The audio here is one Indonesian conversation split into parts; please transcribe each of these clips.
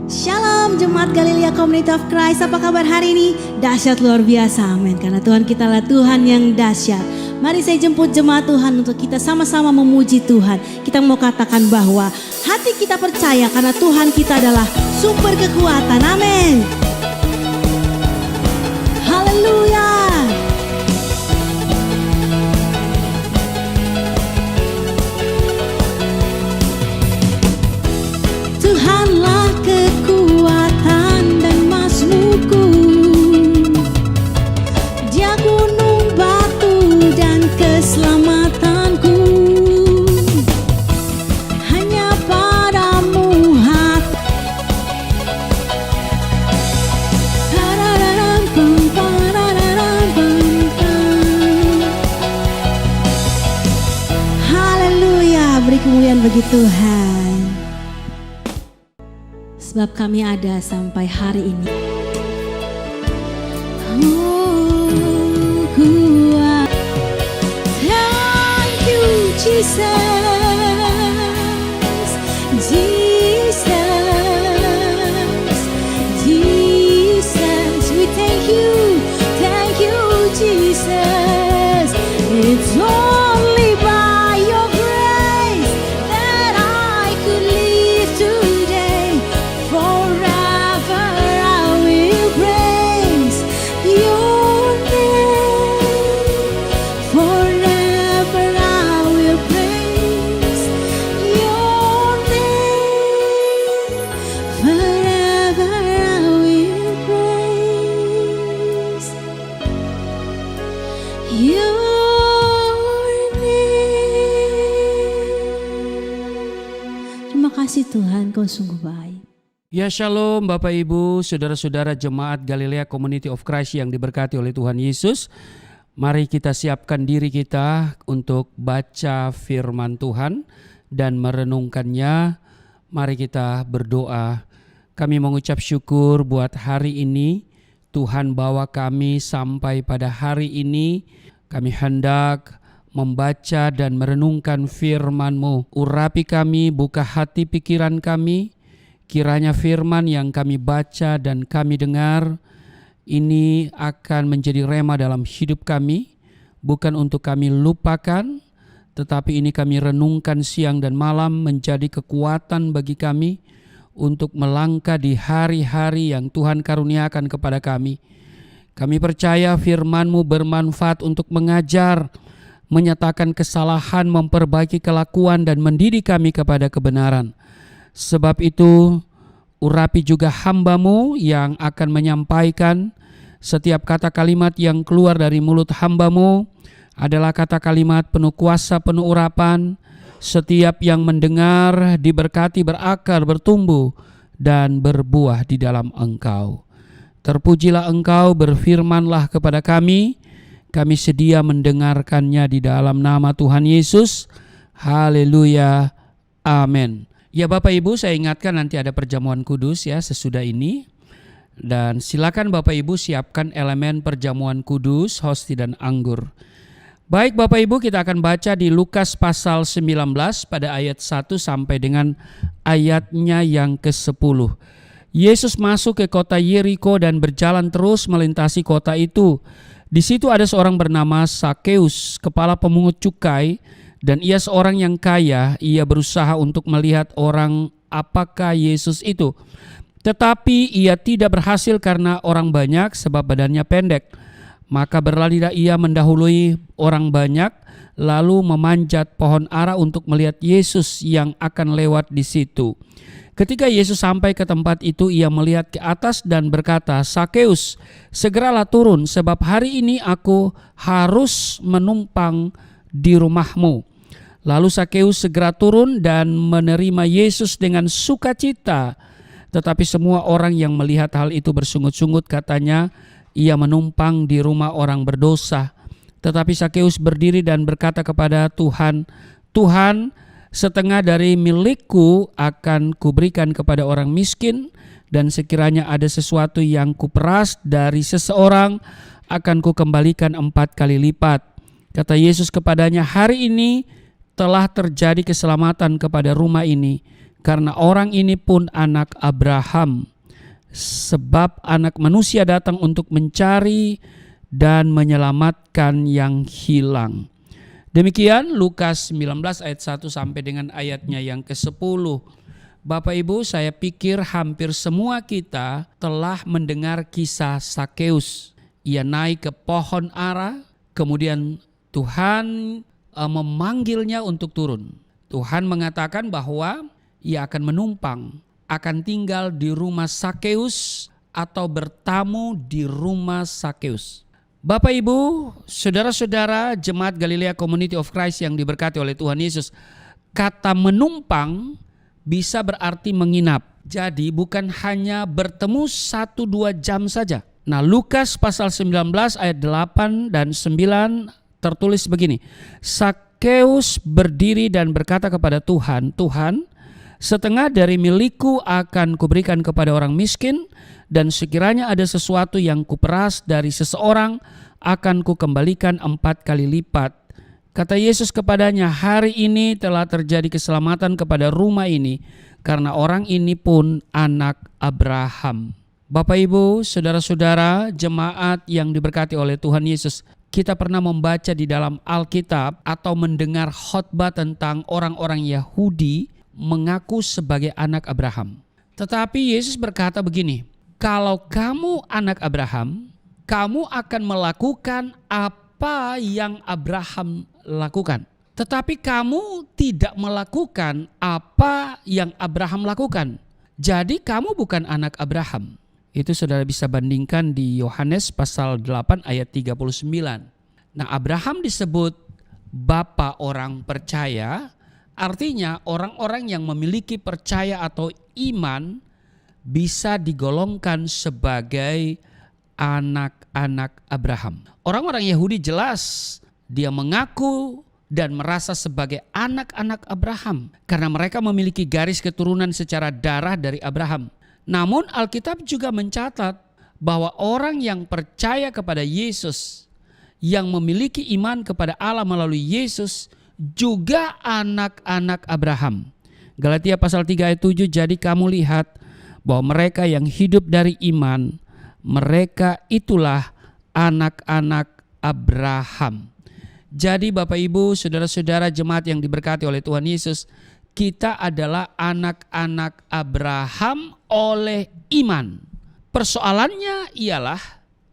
Shalom Jemaat Galilea Community of Christ, apa kabar hari ini? Dahsyat luar biasa, amin. Karena Tuhan kita adalah Tuhan yang dahsyat. Mari saya jemput jemaat Tuhan untuk kita sama-sama memuji Tuhan. Kita mau katakan bahwa hati kita percaya karena Tuhan kita adalah sumber kekuatan, amin. Haleluya. Tuhanlah kekuatan dan mazmurku, Dia gunung batu dan keselamatanku. Hanya padamu haleluya, beri kemuliaan bagi Tuhan. Sebab kami ada sampai hari ini. Kuat. Thank you Jesus, Jesus, Jesus. We thank you Jesus. It's only by your grace that I could live today. Forever I will praise your name. Forever I will praise your name. Forever I will praise your name. Terima kasih Tuhan, Kau sungguh baik. Ya shalom Bapak Ibu, saudara-saudara jemaat Galilea Community of Christ yang diberkati oleh Tuhan Yesus. Mari kita siapkan diri kita untuk baca firman Tuhan dan merenungkannya. Mari kita berdoa. Kami mengucap syukur buat hari ini. Tuhan bawa kami sampai pada hari ini. Kami hendak membaca dan merenungkan firman-Mu. Urapi kami, buka hati pikiran kami. Kiranya firman yang kami baca dan kami dengar ini akan menjadi rema dalam hidup kami, bukan untuk kami lupakan, tetapi ini kami renungkan siang dan malam menjadi kekuatan bagi kami untuk melangkah di hari-hari yang Tuhan karuniakan kepada kami. Kami percaya firman-Mu bermanfaat untuk mengajar, menyatakan kesalahan, memperbaiki kelakuan dan mendidik kami kepada kebenaran. Sebab itu, urapi juga hamba-Mu yang akan menyampaikan. Setiap kata kalimat yang keluar dari mulut hamba-Mu adalah kata kalimat penuh kuasa, penuh urapan. Setiap yang mendengar diberkati, berakar, bertumbuh, dan berbuah di dalam Engkau. Terpujilah Engkau, berfirmanlah kepada kami. Kami sedia mendengarkannya di dalam nama Tuhan Yesus. Haleluya. Amin. Ya Bapak Ibu, saya ingatkan nanti ada perjamuan kudus ya sesudah ini. Dan silakan Bapak Ibu siapkan elemen perjamuan kudus, hosti dan anggur. Baik Bapak Ibu, kita akan baca di Lukas pasal 19 pada ayat 1 sampai dengan ayatnya yang ke-10. Yesus masuk ke kota Yeriko dan berjalan terus melintasi kota itu. Di situ ada seorang bernama Sakeus, kepala pemungut cukai, dan ia seorang yang kaya. Ia berusaha untuk melihat orang apakah Yesus itu. Tetapi ia tidak berhasil karena orang banyak, sebab badannya pendek. Maka berlarilah ia mendahului orang banyak, lalu memanjat pohon ara untuk melihat Yesus yang akan lewat di situ. Ketika Yesus sampai ke tempat itu, ia melihat ke atas dan berkata, "Sakeus, segeralah turun, sebab hari ini aku harus menumpang di rumahmu." Lalu Sakeus segera turun dan menerima Yesus dengan sukacita. Tetapi semua orang yang melihat hal itu bersungut-sungut, katanya, ia menumpang di rumah orang berdosa. Tetapi Sakeus berdiri dan berkata kepada Tuhan, "Tuhan, setengah dari milikku akan kuberikan kepada orang miskin, dan sekiranya ada sesuatu yang kuperas dari seseorang, akan kukembalikan 4 kali lipat." Kata Yesus kepadanya, "Hari ini telah terjadi keselamatan kepada rumah ini, karena orang ini pun anak Abraham. Sebab anak manusia datang untuk mencari dan menyelamatkan yang hilang. Demikian Lukas 19 ayat 1 sampai dengan ayatnya yang ke-10. Bapak Ibu, saya pikir hampir semua kita telah mendengar kisah Sakeus. Ia naik ke pohon ara, kemudian Tuhan memanggilnya untuk turun. Tuhan mengatakan bahwa ia akan menumpang, akan tinggal di rumah Sakeus atau bertamu di rumah Sakeus. Bapak Ibu, saudara-saudara jemaat Galilea Community of Christ yang diberkati oleh Tuhan Yesus, kata menumpang bisa berarti menginap. Jadi bukan hanya bertemu 1-2 jam saja. Nah, Lukas pasal 19 ayat 8 dan 9 tertulis begini. Sakeus berdiri dan berkata kepada Tuhan, Tuhan, setengah dari milikku akan kuberikan kepada orang miskin, dan sekiranya ada sesuatu yang kuperas dari seseorang, akan kukembalikan 4 kali lipat. Kata Yesus kepadanya, hari ini telah terjadi keselamatan kepada rumah ini, karena orang ini pun anak Abraham. Bapak Ibu, saudara-saudara, jemaat yang diberkati oleh Tuhan Yesus, kita pernah membaca di dalam Alkitab atau mendengar khotbah tentang orang-orang Yahudi mengaku sebagai anak Abraham. Tetapi Yesus berkata begini, kalau kamu anak Abraham, kamu akan melakukan apa yang Abraham lakukan. Tetapi kamu tidak melakukan apa yang Abraham lakukan. Jadi kamu bukan anak Abraham. Itu saudara bisa bandingkan di Yohanes pasal 8 ayat 39. Nah, Abraham disebut bapa orang percaya. Artinya orang-orang yang memiliki percaya atau iman bisa digolongkan sebagai anak-anak Abraham. Orang-orang Yahudi jelas dia mengaku dan merasa sebagai anak-anak Abraham karena mereka memiliki garis keturunan secara darah dari Abraham. Namun Alkitab juga mencatat bahwa orang yang percaya kepada Yesus, yang memiliki iman kepada Allah melalui Yesus, juga anak-anak Abraham. Galatia pasal 3 ayat 7, jadi kamu lihat bahwa mereka yang hidup dari iman, mereka itulah anak-anak Abraham. Jadi Bapak Ibu, saudara-saudara jemaat yang diberkati oleh Tuhan Yesus, kita adalah anak-anak Abraham oleh iman. Persoalannya ialah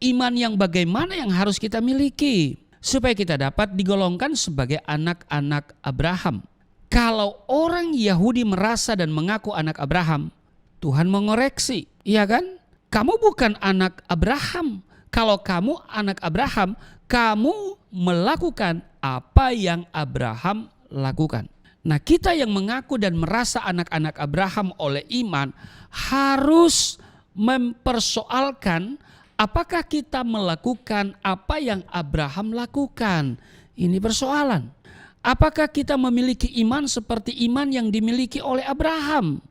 iman yang bagaimana yang harus kita miliki supaya kita dapat digolongkan sebagai anak-anak Abraham. Kalau orang Yahudi merasa dan mengaku anak Abraham, Tuhan mengoreksi, iya kan? Kamu bukan anak Abraham. Kalau kamu anak Abraham, kamu melakukan apa yang Abraham lakukan. Nah, kita yang mengaku dan merasa anak-anak Abraham oleh iman harus mempersoalkan apakah kita melakukan apa yang Abraham lakukan. Ini persoalan. Apakah kita memiliki iman seperti iman yang dimiliki oleh Abraham?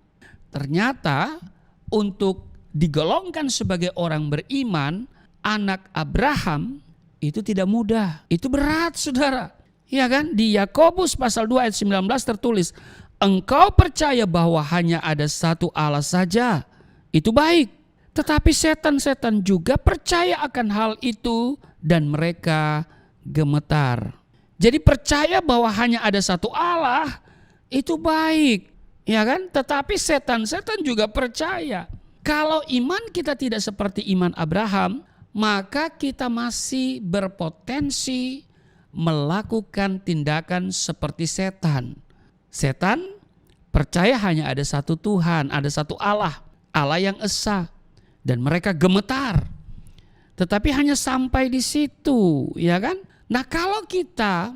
Ternyata untuk digolongkan sebagai orang beriman, anak Abraham, itu tidak mudah. Itu berat, saudara. Ya kan? Di Yakobus pasal 2 ayat 19 tertulis, engkau percaya bahwa hanya ada satu Allah saja. Itu baik. Tetapi setan-setan juga percaya akan hal itu dan mereka gemetar. Jadi percaya bahwa hanya ada satu Allah itu baik, ya kan? Tetapi setan-setan juga percaya. Kalau iman kita tidak seperti iman Abraham, maka kita masih berpotensi melakukan tindakan seperti setan. Setan percaya hanya ada satu Tuhan, ada satu Allah, Allah yang esa. Dan mereka gemetar. Tetapi hanya sampai di situ, ya kan? Nah, kalau kita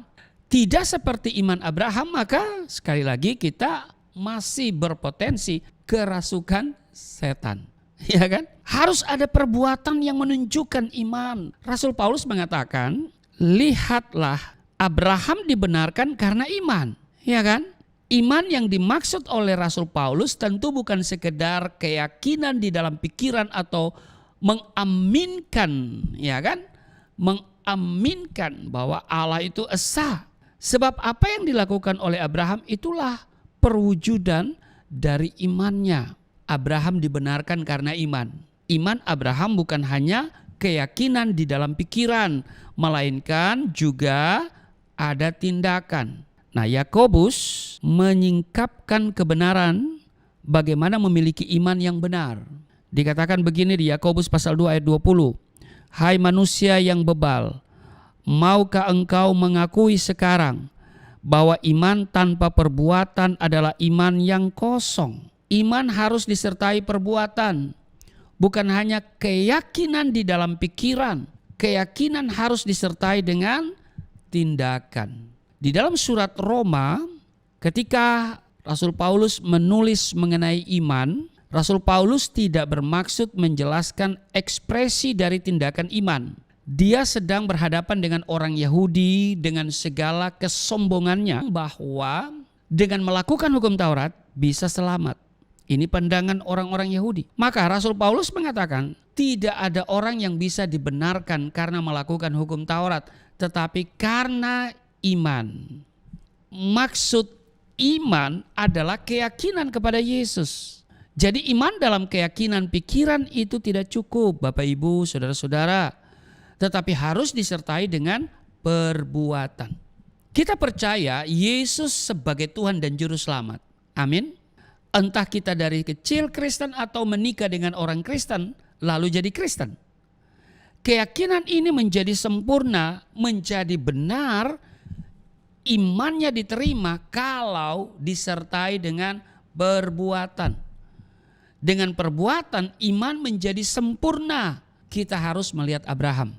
tidak seperti iman Abraham, maka sekali lagi kita masih berpotensi kerasukan setan. Ya kan? Harus ada perbuatan yang menunjukkan iman. Rasul Paulus mengatakan, lihatlah Abraham dibenarkan karena iman. Ya kan? Iman yang dimaksud oleh Rasul Paulus tentu bukan sekedar keyakinan di dalam pikiran atau mengaminkan, ya kan? Mengaminkan bahwa Allah itu esa. Sebab apa yang dilakukan oleh Abraham itulah perwujudan dari imannya. Abraham dibenarkan karena iman. Iman Abraham bukan hanya keyakinan di dalam pikiran, melainkan juga ada tindakan. Nah, Yakobus menyingkapkan kebenaran bagaimana memiliki iman yang benar. Dikatakan begini di Yakobus pasal 2 ayat 20. Hai manusia yang bebal, maukah engkau mengakui sekarang bahwa iman tanpa perbuatan adalah iman yang kosong? Iman harus disertai perbuatan, bukan hanya keyakinan di dalam pikiran. Keyakinan harus disertai dengan tindakan. Di dalam surat Roma, ketika Rasul Paulus menulis mengenai iman, Rasul Paulus tidak bermaksud menjelaskan ekspresi dari tindakan iman. Dia sedang berhadapan dengan orang Yahudi dengan segala kesombongannya bahwa dengan melakukan hukum Taurat bisa selamat. Ini pandangan orang-orang Yahudi. Maka Rasul Paulus mengatakan tidak ada orang yang bisa dibenarkan karena melakukan hukum Taurat, tetapi karena iman. Maksud iman adalah keyakinan kepada Yesus. Jadi iman dalam keyakinan pikiran itu tidak cukup, Bapak Ibu, saudara-saudara. Tetapi harus disertai dengan perbuatan. Kita percaya Yesus sebagai Tuhan dan Juru Selamat. Amin. Entah kita dari kecil Kristen atau menikah dengan orang Kristen, lalu jadi Kristen. Keyakinan ini menjadi sempurna, menjadi benar, imannya diterima kalau disertai dengan perbuatan. Dengan perbuatan iman menjadi sempurna. Kita harus melihat Abraham.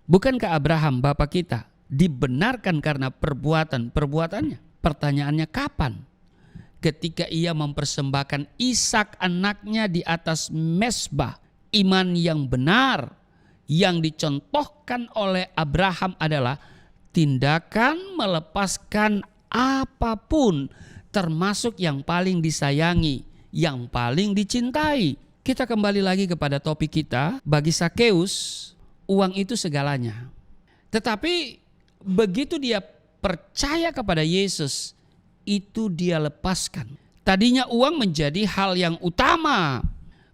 Bukankah Abraham bapak kita dibenarkan karena perbuatannya? Pertanyaannya kapan? Ketika ia mempersembahkan Ishak anaknya di atas mezbah. Iman yang benar yang dicontohkan oleh Abraham adalah tindakan melepaskan apapun, termasuk yang paling disayangi, yang paling dicintai. Kita kembali lagi kepada topik kita. Bagi Sakeus, uang itu segalanya. Tetapi begitu dia percaya kepada Yesus, itu dia lepaskan. Tadinya uang menjadi hal yang utama,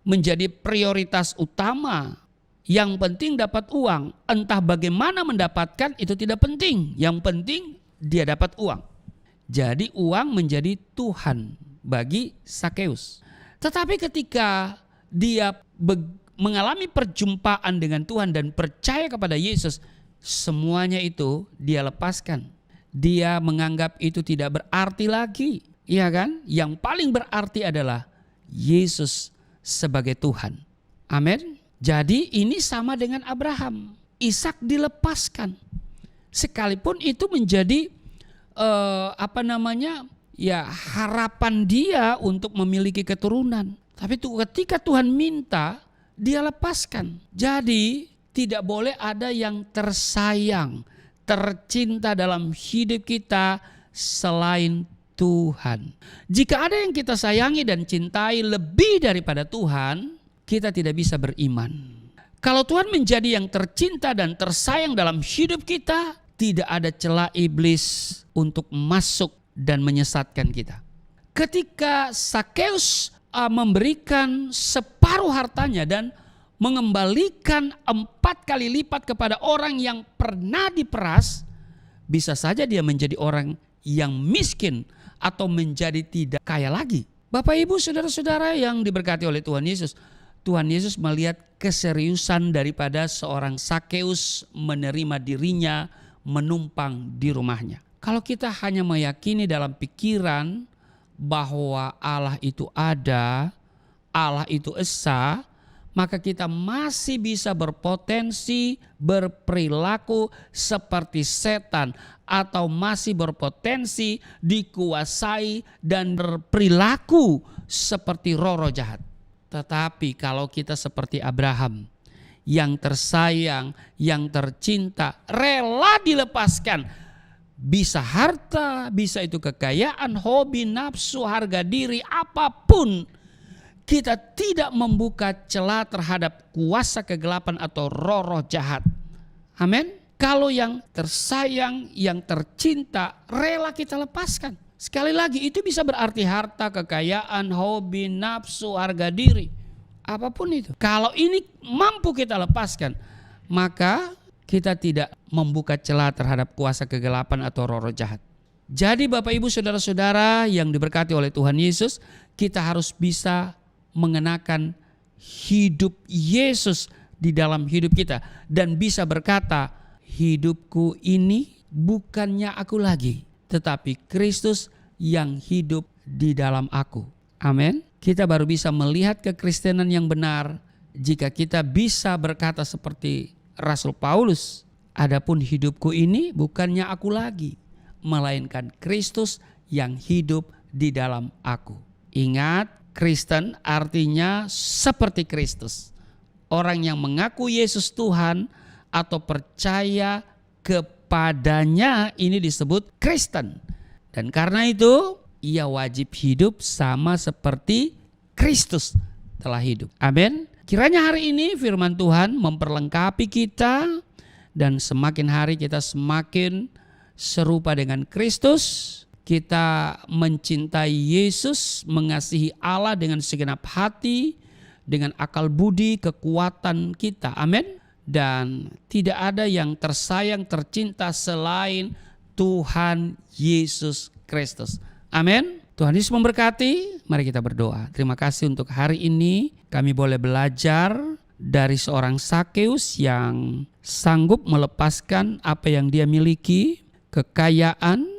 menjadi prioritas utama. Yang penting dapat uang. Entah bagaimana mendapatkan itu tidak penting. Yang penting dia dapat uang. Jadi uang menjadi Tuhan bagi Sakeus. Tetapi ketika dia mengalami perjumpaan dengan Tuhan dan percaya kepada Yesus, semuanya itu dia lepaskan. Dia menganggap itu tidak berarti lagi. Iya kan? Yang paling berarti adalah Yesus sebagai Tuhan. Amin. Jadi ini sama dengan Abraham. Ishak dilepaskan. Sekalipun itu menjadi harapan dia untuk memiliki keturunan. Tapi ketika Tuhan minta, dia lepaskan. Jadi tidak boleh ada yang tersayang, tercinta dalam hidup kita selain Tuhan. Jika ada yang kita sayangi dan cintai lebih daripada Tuhan, kita tidak bisa beriman. Kalau Tuhan menjadi yang tercinta dan tersayang dalam hidup kita, tidak ada celah iblis untuk masuk dan menyesatkan kita. Ketika Sakeus memberikan separuh hartanya dan mengembalikan 4 kali lipat kepada orang yang pernah diperas, bisa saja dia menjadi orang yang miskin atau menjadi tidak kaya lagi. Bapak Ibu saudara-saudara yang diberkati oleh Tuhan Yesus, Tuhan Yesus melihat keseriusan daripada seorang Sakeus menerima dirinya menumpang di rumahnya. Kalau kita hanya meyakini dalam pikiran bahwa Allah itu ada, Allah itu esa, maka kita masih bisa berpotensi berperilaku seperti setan atau masih berpotensi dikuasai dan berperilaku seperti roh-roh jahat. Tetapi kalau kita seperti Abraham yang tersayang, yang tercinta, rela dilepaskan, bisa harta, bisa itu kekayaan, hobi, nafsu, harga diri, apapun, kita tidak membuka celah terhadap kuasa kegelapan atau roh-roh jahat. Amin. Kalau yang tersayang, yang tercinta, rela kita lepaskan. Sekali lagi itu bisa berarti harta, kekayaan, hobi, nafsu, harga diri. Apapun itu. Kalau ini mampu kita lepaskan, maka kita tidak membuka celah terhadap kuasa kegelapan atau roh-roh jahat. Jadi Bapak Ibu saudara-saudara yang diberkati oleh Tuhan Yesus, kita harus bisa mengenakan hidup Yesus di dalam hidup kita. Dan bisa berkata, hidupku ini bukannya aku lagi, tetapi Kristus yang hidup di dalam aku. Amin. Kita baru bisa melihat kekristenan yang benar jika kita bisa berkata seperti Rasul Paulus, adapun hidupku ini bukannya aku lagi, melainkan Kristus yang hidup di dalam aku. Ingat, Kristen artinya seperti Kristus. Orang yang mengaku Yesus Tuhan atau percaya kepadanya ini disebut Kristen. Dan karena itu ia wajib hidup sama seperti Kristus telah hidup. Amin. Kiranya hari ini firman Tuhan memperlengkapi kita dan semakin hari kita semakin serupa dengan Kristus. Kita mencintai Yesus, mengasihi Allah dengan segenap hati, dengan akal budi, kekuatan kita. Amin. Dan tidak ada yang tersayang, tercinta selain Tuhan Yesus Kristus. Amin. Tuhan Yesus memberkati. Mari kita berdoa. Terima kasih untuk hari ini kami boleh belajar dari seorang Sakeus yang sanggup melepaskan apa yang dia miliki, kekayaan,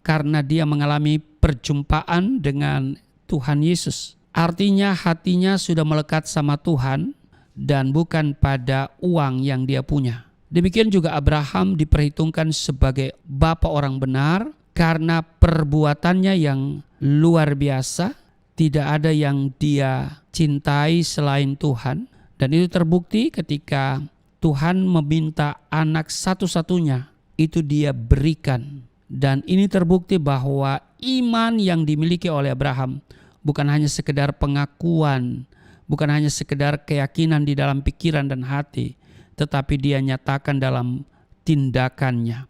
karena dia mengalami perjumpaan dengan Tuhan Yesus. Artinya hatinya sudah melekat sama Tuhan dan bukan pada uang yang dia punya. Demikian juga Abraham diperhitungkan sebagai bapa orang benar karena perbuatannya yang luar biasa. Tidak ada yang dia cintai selain Tuhan. Dan itu terbukti ketika Tuhan meminta anak satu-satunya, itu dia berikan. Dan ini terbukti bahwa iman yang dimiliki oleh Abraham bukan hanya sekedar pengakuan, bukan hanya sekedar keyakinan di dalam pikiran dan hati, tetapi dia nyatakan dalam tindakannya.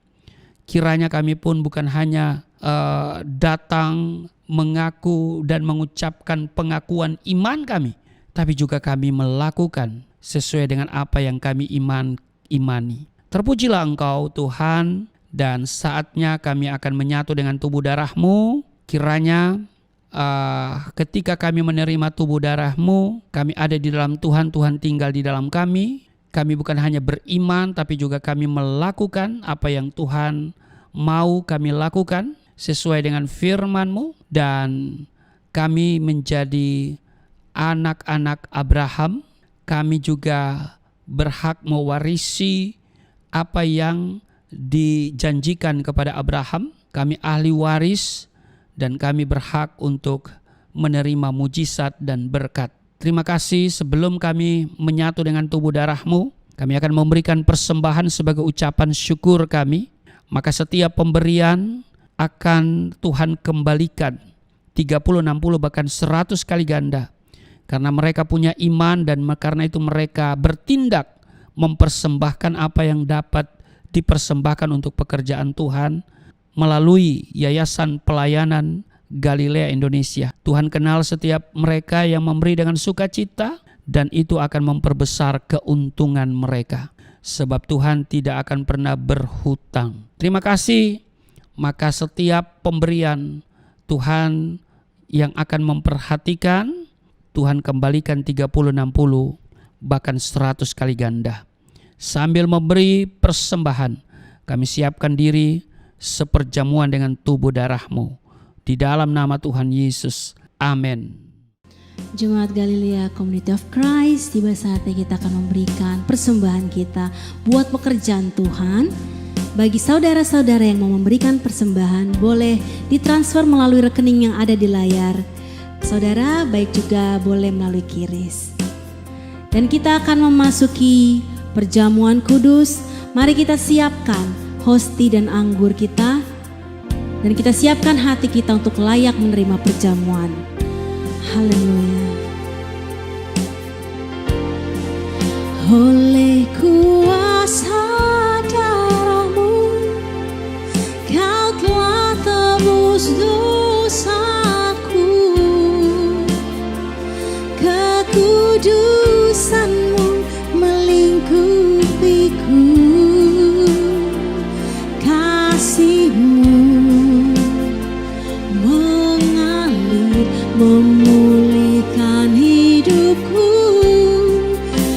Kiranya kami pun bukan hanya datang mengaku dan mengucapkan pengakuan iman kami, tapi juga kami melakukan sesuai dengan apa yang kami imani. Terpujilah Engkau Tuhan, dan saatnya kami akan menyatu dengan tubuh darah-Mu. Kiranya ketika kami menerima tubuh darah-Mu, kami ada di dalam Tuhan, Tuhan tinggal di dalam kami. Kami bukan hanya beriman, tapi juga kami melakukan apa yang Tuhan mau kami lakukan sesuai dengan firman-Mu. Dan kami menjadi anak-anak Abraham. Kami juga berhak mewarisi apa yang dijanjikan kepada Abraham. Kami ahli waris dan kami berhak untuk menerima mujizat dan berkat. Terima kasih. Sebelum kami menyatu dengan tubuh darah-Mu, kami akan memberikan persembahan sebagai ucapan syukur kami. Maka setiap pemberian akan Tuhan kembalikan 30, 60 bahkan 100 kali ganda. Karena mereka punya iman dan karena itu mereka bertindak mempersembahkan apa yang dapat dipersembahkan untuk pekerjaan Tuhan melalui Yayasan Pelayanan Galilea Indonesia. Tuhan kenal setiap mereka yang memberi dengan sukacita dan itu akan memperbesar keuntungan mereka. Sebab Tuhan tidak akan pernah berhutang. Terima kasih. Maka setiap pemberian Tuhan yang akan memperhatikan, Tuhan kembalikan 30, 60 bahkan 100 kali ganda. Sambil memberi persembahan, kami siapkan diri seperjamuan dengan tubuh darah-Mu. Di dalam nama Tuhan Yesus. Amin. Jemaat Galilea Community of Christ, tiba saatnya kita akan memberikan persembahan kita buat pekerjaan Tuhan. Bagi saudara-saudara yang mau memberikan persembahan, boleh ditransfer melalui rekening yang ada di layar. Saudara, baik juga boleh melalui QRIS. Dan kita akan memasuki perjamuan kudus. Mari kita siapkan hosti dan anggur kita. Dan kita siapkan hati kita untuk layak menerima perjamuan. Haleluya. Oleh kuasa darah-Mu, Kau telah tebus dosa. hidupku.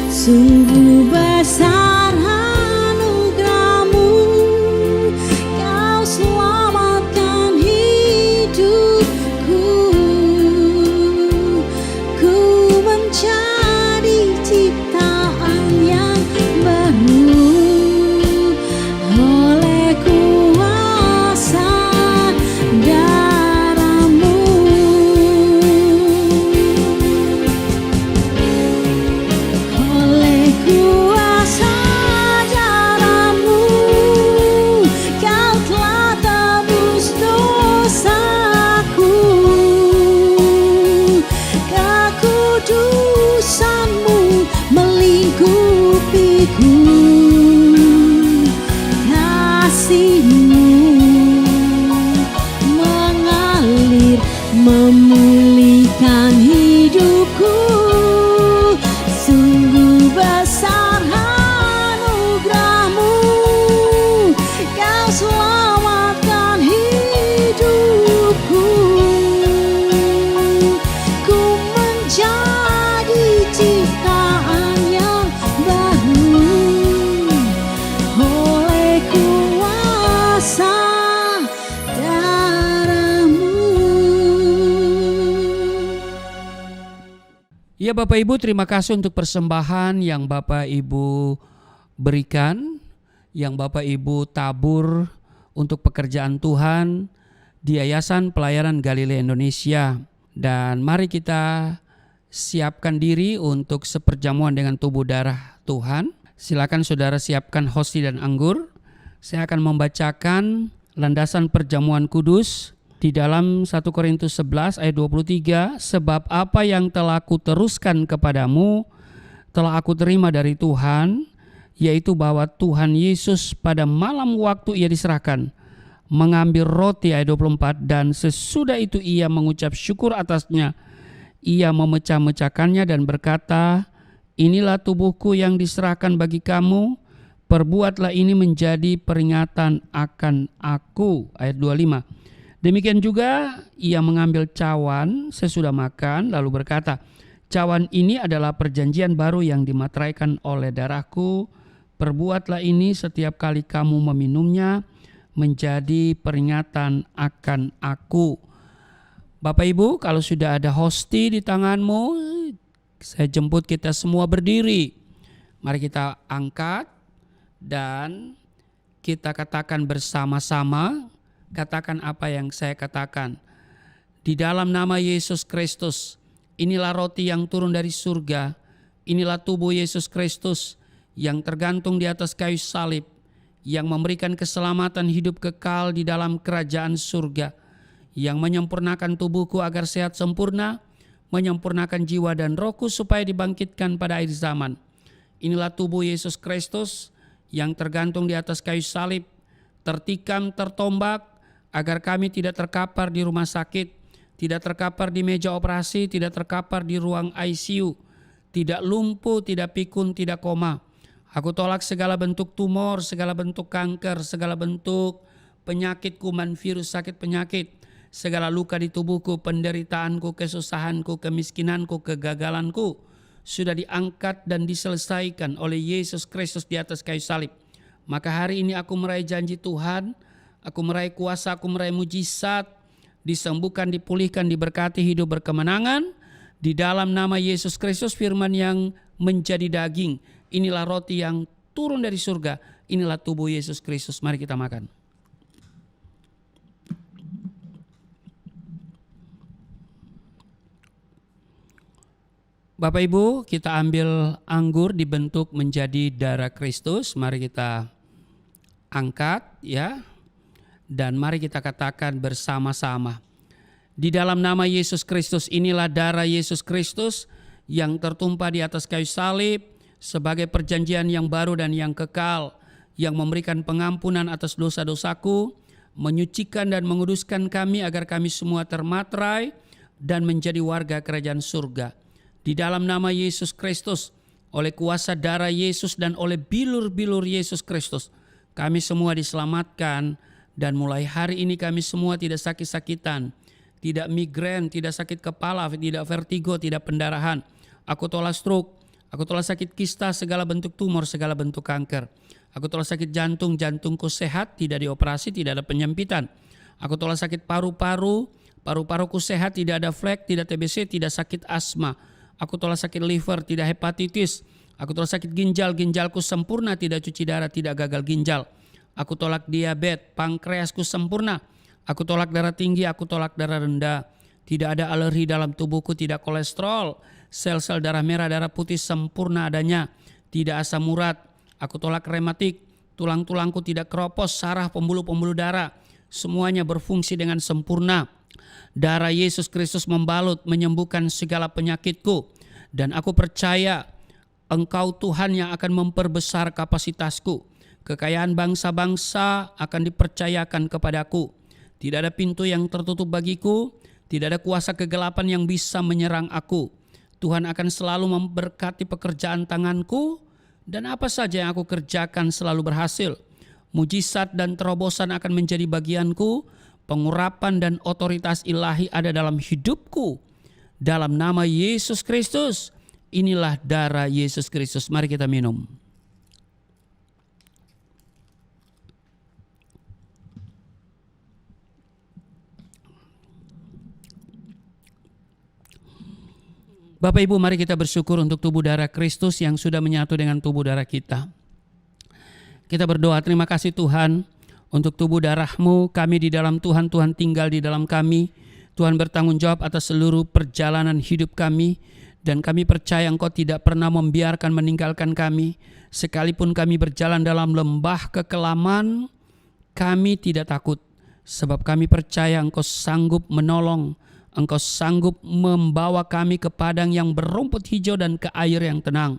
Sungguh besar anugerahmu, kau selamatkan hidupku. Ku menjadi ciptaan yang baru oleh kuasa darahmu. Oleh kuasa darahmu, kau telah tebus dosaku. Kekudusanmu melingkupiku, kasihmu mengalir memulihkan hidupku. Sungguh besar anugerahmu, kau selamatkan hidupku. Ku menjadi ciptaan yang baru oleh kuasa darahmu. Ya Bapak Ibu, terima kasih untuk persembahan yang Bapak Ibu berikan, yang Bapak Ibu tabur untuk pekerjaan Tuhan di Yayasan Pelayanan Galilea Indonesia. Dan mari kita siapkan diri untuk seperjamuan dengan tubuh darah Tuhan. Silakan saudara siapkan hosti dan anggur. Saya akan membacakan landasan perjamuan kudus di dalam 1 Korintus 11 ayat 23. Sebab apa yang telah aku teruskan kepadamu telah aku terima dari Tuhan, yaitu bahwa Tuhan Yesus pada malam waktu ia diserahkan mengambil roti ayat 24, dan sesudah itu ia mengucap syukur atasnya, ia memecah-mecahkannya dan berkata, inilah tubuhku yang diserahkan bagi kamu, perbuatlah ini menjadi peringatan akan aku. Ayat 25. Demikian juga ia mengambil cawan sesudah makan lalu berkata, cawan ini adalah perjanjian baru yang dimateraikan oleh darahku, perbuatlah ini setiap kali kamu meminumnya menjadi peringatan akan aku. Bapak Ibu, kalau sudah ada hosti di tanganmu, saya jemput kita semua berdiri. Mari kita angkat dan kita katakan bersama-sama, katakan apa yang saya katakan. Di dalam nama Yesus Kristus, inilah roti yang turun dari surga, inilah tubuh Yesus Kristus yang tergantung di atas kayu salib, yang memberikan keselamatan hidup kekal di dalam kerajaan surga, yang menyempurnakan tubuhku agar sehat sempurna, menyempurnakan jiwa dan rohku supaya dibangkitkan pada akhir zaman. Inilah tubuh Yesus Kristus yang tergantung di atas kayu salib, tertikam, tertombak, agar kami tidak terkapar di rumah sakit, tidak terkapar di meja operasi, tidak terkapar di ruang ICU, tidak lumpuh, tidak pikun, tidak koma. Aku tolak segala bentuk tumor, segala bentuk kanker, segala bentuk penyakit kuman, virus, sakit penyakit, segala luka di tubuhku, penderitaanku, kesusahanku, kemiskinanku, kegagalanku sudah diangkat dan diselesaikan oleh Yesus Kristus di atas kayu salib. Maka hari ini aku meraih janji Tuhan, aku meraih kuasa, aku meraih mujizat, disembuhkan, dipulihkan, diberkati, hidup berkemenangan di dalam nama Yesus Kristus, firman yang menjadi daging. Inilah roti yang turun dari surga, inilah tubuh Yesus Kristus. Mari kita makan. Bapak Ibu, kita ambil anggur dibentuk menjadi darah Kristus. Mari kita angkat ya. Dan mari kita katakan bersama-sama. Di dalam nama Yesus Kristus, inilah darah Yesus Kristus yang tertumpah di atas kayu salib sebagai perjanjian yang baru dan yang kekal, yang memberikan pengampunan atas dosa-dosaku, menyucikan dan menguduskan kami agar kami semua termaterai dan menjadi warga kerajaan surga. Di dalam nama Yesus Kristus, oleh kuasa darah Yesus dan oleh bilur-bilur Yesus Kristus, kami semua diselamatkan, dan mulai hari ini kami semua tidak sakit-sakitan, tidak migrain, tidak sakit kepala, tidak vertigo, tidak pendarahan. Aku tolak stroke, aku tolak sakit kista, segala bentuk tumor, segala bentuk kanker. Aku tolak sakit jantung, jantungku sehat, tidak dioperasi, tidak ada penyempitan. Aku tolak sakit paru-paru, paru-paruku sehat, tidak ada flek, tidak TBC, tidak sakit asma. Aku tolak sakit liver, tidak hepatitis. Aku tolak sakit ginjal, ginjalku sempurna, tidak cuci darah, tidak gagal ginjal. Aku tolak diabetes, pankreasku sempurna. Aku tolak darah tinggi, aku tolak darah rendah. Tidak ada alergi dalam tubuhku, tidak kolesterol. Sel-sel darah merah, darah putih sempurna adanya. Tidak asam urat. Aku tolak rematik. Tulang-tulangku tidak keropos, saraf, pembuluh-pembuluh darah. Semuanya berfungsi dengan sempurna. Darah Yesus Kristus membalut, menyembuhkan segala penyakitku. Dan aku percaya Engkau Tuhan yang akan memperbesar kapasitasku. Kekayaan bangsa-bangsa akan dipercayakan kepadaku. Tidak ada pintu yang tertutup bagiku. Tidak ada kuasa kegelapan yang bisa menyerang aku. Tuhan akan selalu memberkati pekerjaan tanganku. Dan apa saja yang aku kerjakan selalu berhasil. Mujizat dan terobosan akan menjadi bagianku. Pengurapan dan otoritas ilahi ada dalam hidupku. Dalam nama Yesus Kristus. Inilah darah Yesus Kristus. Mari kita minum. Bapak Ibu, mari kita bersyukur untuk tubuh darah Kristus yang sudah menyatu dengan tubuh darah kita. Kita berdoa, terima kasih Tuhan untuk tubuh darah-Mu. Kami di dalam Tuhan, Tuhan tinggal di dalam kami. Tuhan bertanggung jawab atas seluruh perjalanan hidup kami. Dan kami percaya Engkau tidak pernah membiarkan meninggalkan kami. Sekalipun kami berjalan dalam lembah kekelaman, kami tidak takut. Sebab kami percaya Engkau sanggup menolong. Engkau sanggup membawa kami ke padang yang berumput hijau dan ke air yang tenang.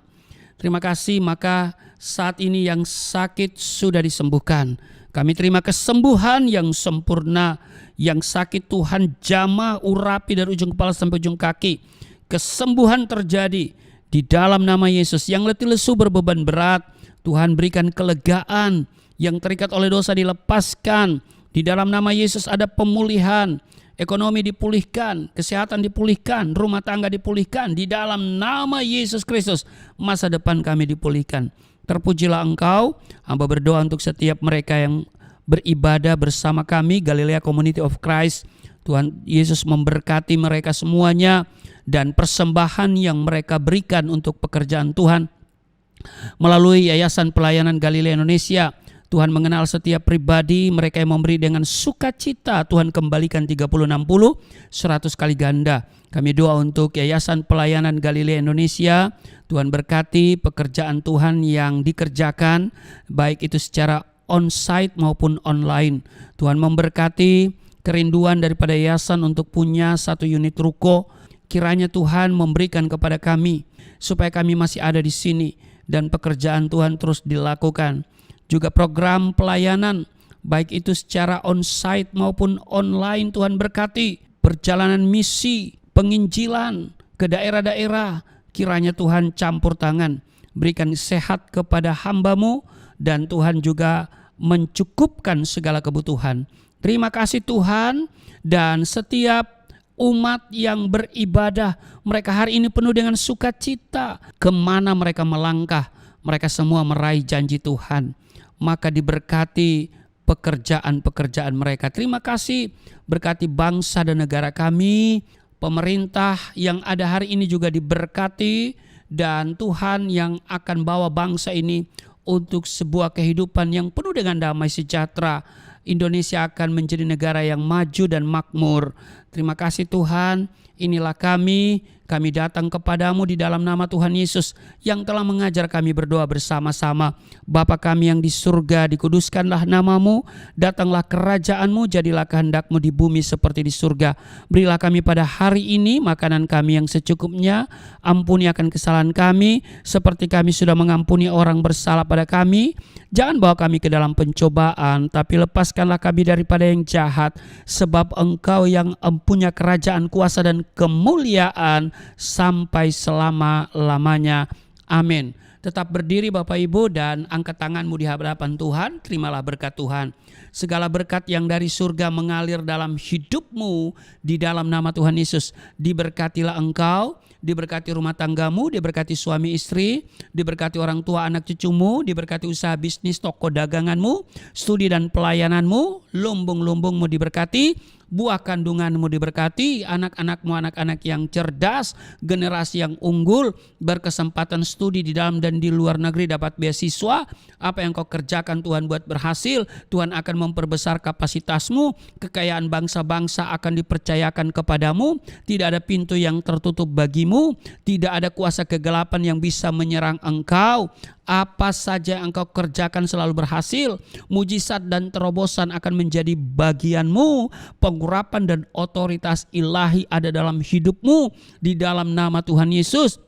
Terima kasih, maka saat ini yang sakit sudah disembuhkan. Kami terima kesembuhan yang sempurna. Yang sakit Tuhan jamah, urapi dari ujung kepala sampai ujung kaki. Kesembuhan terjadi di dalam nama Yesus. Yang letih lesu berbeban berat, Tuhan berikan kelegaan. Yang terikat oleh dosa dilepaskan. Di dalam nama Yesus ada pemulihan. Ekonomi dipulihkan, kesehatan dipulihkan, rumah tangga dipulihkan. Di dalam nama Yesus Kristus, masa depan kami dipulihkan. Terpujilah Engkau. Hamba berdoa untuk setiap mereka yang beribadah bersama kami, Galilea Community of Christ. Tuhan Yesus memberkati mereka semuanya. Dan persembahan yang mereka berikan untuk pekerjaan Tuhan melalui Yayasan Pelayanan Galilea Indonesia, Tuhan mengenal setiap pribadi, mereka yang memberi dengan sukacita, Tuhan kembalikan 30, 60, 100 kali ganda. Kami doa untuk Yayasan Pelayanan Galilea Indonesia, Tuhan berkati pekerjaan Tuhan yang dikerjakan, baik itu secara on-site maupun online. Tuhan memberkati kerinduan daripada yayasan untuk punya satu unit ruko. Kiranya Tuhan memberikan kepada kami supaya kami masih ada di sini dan pekerjaan Tuhan terus dilakukan. Juga program pelayanan baik itu secara on-site maupun online, Tuhan berkati perjalanan misi penginjilan ke daerah-daerah. Kiranya Tuhan campur tangan, berikan sehat kepada hamba-Mu dan Tuhan juga mencukupkan segala kebutuhan. Terima kasih Tuhan, dan setiap umat yang beribadah, mereka hari ini penuh dengan sukacita. Kemana mereka melangkah, mereka semua meraih janji Tuhan. Maka diberkati pekerjaan-pekerjaan mereka. Terima kasih, berkati bangsa dan negara kami. Pemerintah yang ada hari ini juga diberkati. Dan Tuhan yang akan bawa bangsa ini untuk sebuah kehidupan yang penuh dengan damai sejahtera. Indonesia akan menjadi negara yang maju dan makmur. Terima kasih Tuhan, inilah kami datang kepadamu di dalam nama Tuhan Yesus yang telah mengajar kami berdoa bersama-sama. Bapa kami yang di surga, dikuduskanlah namamu, datanglah kerajaanmu, jadilah kehendakmu di bumi seperti di surga. Berilah kami pada hari ini makanan kami yang secukupnya, ampuni akan kesalahan kami, seperti kami sudah mengampuni orang bersalah pada kami. Jangan bawa kami ke dalam pencobaan, tapi lepaskanlah kami daripada yang jahat, sebab Engkau yang punya kerajaan, kuasa dan kemuliaan sampai selama-lamanya. Amin. Tetap berdiri Bapak Ibu dan angkat tanganmu di hadapan Tuhan. Terimalah berkat Tuhan. Segala berkat yang dari surga mengalir dalam hidupmu di dalam nama Tuhan Yesus. Diberkatilah engkau diberkati rumah tanggamu, diberkati suami istri, diberkati orang tua anak cucumu, diberkati usaha bisnis toko daganganmu, studi dan pelayananmu, lumbung-lumbungmu diberkati, buah kandunganmu diberkati, anak-anakmu anak-anak yang cerdas, generasi yang unggul, berkesempatan studi di dalam dan di luar negeri, dapat beasiswa. Apa yang kau kerjakan Tuhan buat berhasil, Tuhan akan memperbesar kapasitasmu, kekayaan bangsa-bangsa akan dipercayakan kepadamu, tidak ada pintu yang tertutup bagimu, tidak ada kuasa kegelapan yang bisa menyerang engkau. Apa saja yang engkau kerjakan selalu berhasil, mujizat dan terobosan akan menjadi bagianmu, pengurapan dan otoritas ilahi ada dalam hidupmu, di dalam nama Tuhan Yesus.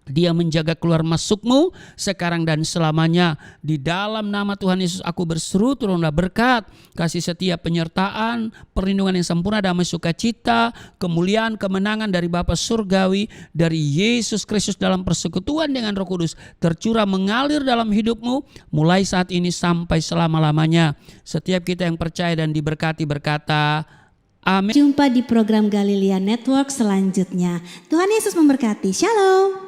Dia menjaga keluar masukmu sekarang dan selamanya. Di dalam nama Tuhan Yesus aku berseru, turunlah berkat, kasih setia, penyertaan, perlindungan yang sempurna, damai sukacita, kemuliaan, kemenangan dari Bapa Surgawi, dari Yesus Kristus dalam persekutuan dengan Roh Kudus tercurah mengalir dalam hidupmu mulai saat ini sampai selama-lamanya. Setiap kita yang percaya dan diberkati berkata amin. Jumpa di program Galilea Network selanjutnya. Tuhan Yesus memberkati. Shalom.